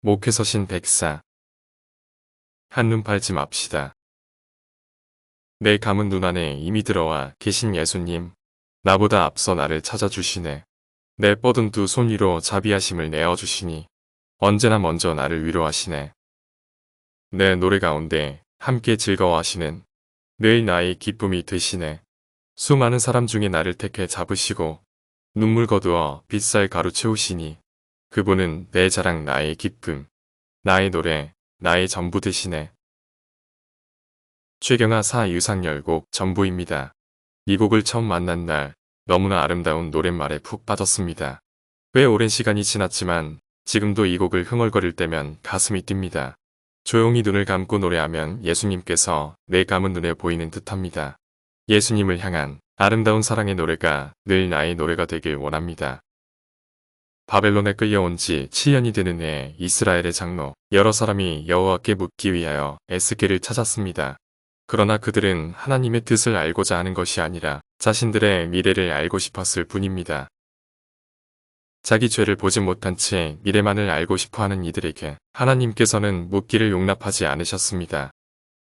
목회 서신 백사. 한눈 팔지 맙시다. 내 감은 눈 안에 이미 들어와 계신 예수님. 나보다 앞서 나를 찾아주시네. 내 뻗은 두 손 위로 자비하심을 내어주시니 언제나 먼저 나를 위로하시네. 내 노래 가운데 함께 즐거워하시는 늘 나의 기쁨이 되시네. 수많은 사람 중에 나를 택해 잡으시고 눈물 거두어 빗살 가루 채우시니 그분은 내 자랑 나의 기쁨, 나의 노래, 나의 전부 되시네. 최경하 사유상열곡 전부입니다. 이 곡을 처음 만난 날 너무나 아름다운 노랫말에 푹 빠졌습니다. 꽤 오랜 시간이 지났지만 지금도 이 곡을 흥얼거릴 때면 가슴이 뜁니다. 조용히 눈을 감고 노래하면 예수님께서 내 감은 눈에 보이는 듯합니다. 예수님을 향한 아름다운 사랑의 노래가 늘 나의 노래가 되길 원합니다. 바벨론에 끌려온 지 7년이 되는 해 이스라엘의 장로 여러 사람이 여호와께 묻기 위하여 에스겔을 찾았습니다. 그러나 그들은 하나님의 뜻을 알고자 하는 것이 아니라 자신들의 미래를 알고 싶었을 뿐입니다. 자기 죄를 보지 못한 채 미래만을 알고 싶어하는 이들에게 하나님께서는 묻기를 용납하지 않으셨습니다.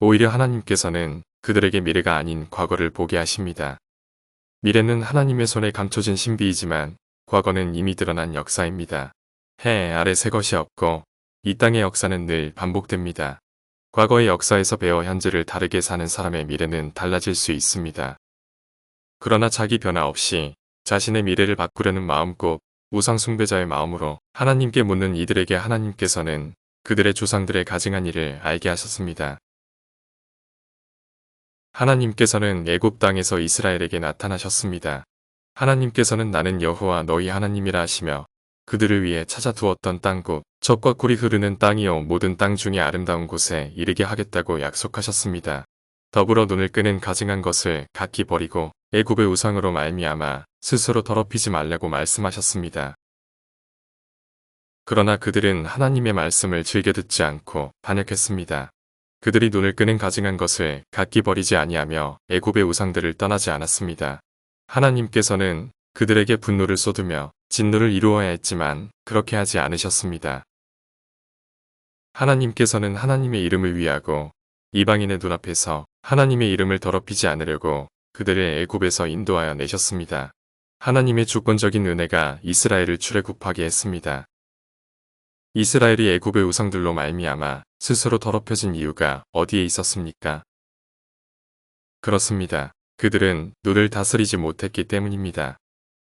오히려 하나님께서는 그들에게 미래가 아닌 과거를 보게 하십니다. 미래는 하나님의 손에 감춰진 신비이지만 과거는 이미 드러난 역사입니다. 해 아래 새 것이 없고 이 땅의 역사는 늘 반복됩니다. 과거의 역사에서 배워 현재를 다르게 사는 사람의 미래는 달라질 수 있습니다. 그러나 자기 변화 없이 자신의 미래를 바꾸려는 마음 꼭 우상 숭배자의 마음으로 하나님께 묻는 이들에게 하나님께서는 그들의 조상들의 가증한 일을 알게 하셨습니다. 하나님께서는 애굽 땅에서 이스라엘에게 나타나셨습니다. 하나님께서는 나는 여호와 너희 하나님이라 하시며 그들을 위해 찾아두었던 땅곳 젖과 꿀이 흐르는 땅이요 모든 땅 중에 아름다운 곳에 이르게 하겠다고 약속하셨습니다. 더불어 눈을 끄는 가증한 것을 각기 버리고 애굽의 우상으로 말미암아 스스로 더럽히지 말라고 말씀하셨습니다. 그러나 그들은 하나님의 말씀을 즐겨 듣지 않고 반역했습니다. 그들이 눈을 끄는 가증한 것을 각기 버리지 아니하며 애굽의 우상들을 떠나지 않았습니다. 하나님께서는 그들에게 분노를 쏟으며 진노를 이루어야 했지만 그렇게 하지 않으셨습니다. 하나님께서는 하나님의 이름을 위하고 이방인의 눈앞에서 하나님의 이름을 더럽히지 않으려고 그들을 애굽에서 인도하여 내셨습니다. 하나님의 주권적인 은혜가 이스라엘을 출애굽하게 했습니다. 이스라엘이 애굽의 우상들로 말미암아 스스로 더럽혀진 이유가 어디에 있었습니까? 그렇습니다. 그들은 눈을 다스리지 못했기 때문입니다.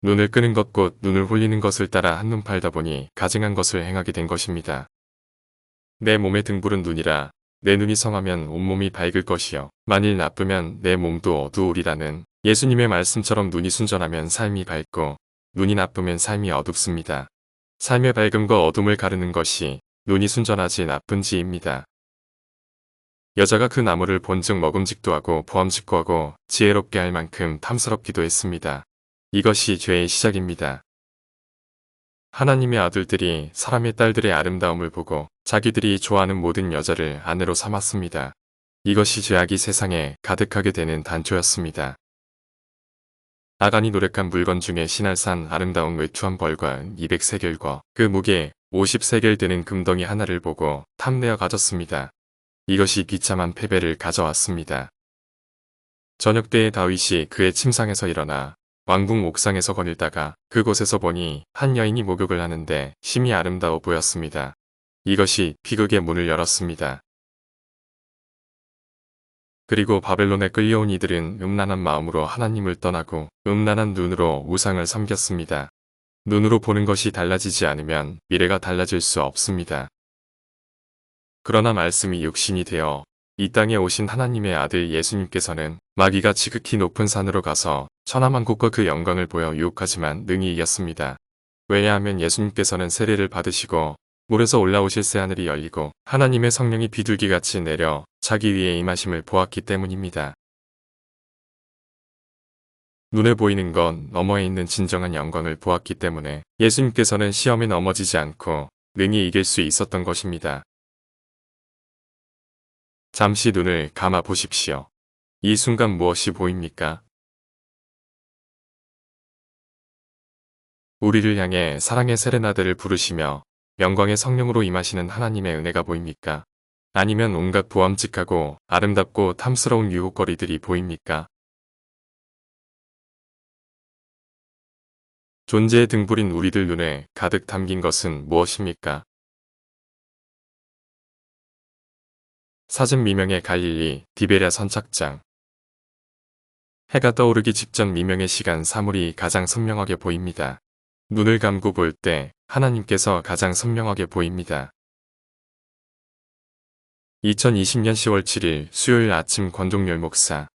눈을 끄는 것 곧 눈을 홀리는 것을 따라 한눈 팔다 보니 가증한 것을 행하게 된 것입니다. 내 몸의 등불은 눈이라 내 눈이 성하면 온몸이 밝을 것이요 만일 나쁘면 내 몸도 어두우리라는 예수님의 말씀처럼 눈이 순전하면 삶이 밝고 눈이 나쁘면 삶이 어둡습니다. 삶의 밝음과 어둠을 가르는 것이 눈이 순전하지 나쁜지입니다. 여자가 그 나무를 본즉 먹음직도 하고 보암직도 하고 지혜롭게 할 만큼 탐스럽기도 했습니다. 이것이 죄의 시작입니다. 하나님의 아들들이 사람의 딸들의 아름다움을 보고 자기들이 좋아하는 모든 여자를 아내로 삼았습니다. 이것이 죄악이 세상에 가득하게 되는 단초였습니다. 아간이 노력한 물건 중에 신할산 아름다운 외투한 벌과 200세겔과 그 무게 50세겔 되는 금덩이 하나를 보고 탐내어 가졌습니다. 이것이 비참한 패배를 가져왔습니다. 저녁 때에 다윗이 그의 침상에서 일어나 왕궁 옥상에서 거닐다가 그곳에서 보니 한 여인이 목욕을 하는데 심히 아름다워 보였습니다. 이것이 비극의 문을 열었습니다. 그리고 바벨론에 끌려온 이들은 음란한 마음으로 하나님을 떠나고 음란한 눈으로 우상을 섬겼습니다. 눈으로 보는 것이 달라지지 않으면 미래가 달라질 수 없습니다. 그러나 말씀이 육신이 되어 이 땅에 오신 하나님의 아들 예수님께서는 마귀가 지극히 높은 산으로 가서 천하만국과 그 영광을 보여 유혹하지만 능히 이겼습니다. 왜냐하면 예수님께서는 세례를 받으시고 물에서 올라오실 새하늘이 열리고 하나님의 성령이 비둘기같이 내려 자기 위에 임하심을 보았기 때문입니다. 눈에 보이는 건 너머에 있는 진정한 영광을 보았기 때문에 예수님께서는 시험에 넘어지지 않고 능히 이길 수 있었던 것입니다. 잠시 눈을 감아 보십시오. 이 순간 무엇이 보입니까? 우리를 향해 사랑의 세레나데를 부르시며 영광의 성령으로 임하시는 하나님의 은혜가 보입니까? 아니면 온갖 보암직하고 아름답고 탐스러운 유혹거리들이 보입니까? 존재의 등불인 우리들 눈에 가득 담긴 것은 무엇입니까? 사슴 미명의 갈릴리 디베랴 선착장. 해가 떠오르기 직전 미명의 시간 사물이 가장 선명하게 보입니다. 눈을 감고 볼 때 하나님께서 가장 선명하게 보입니다. 2020년 10월 7일 수요일 아침 권종열 목사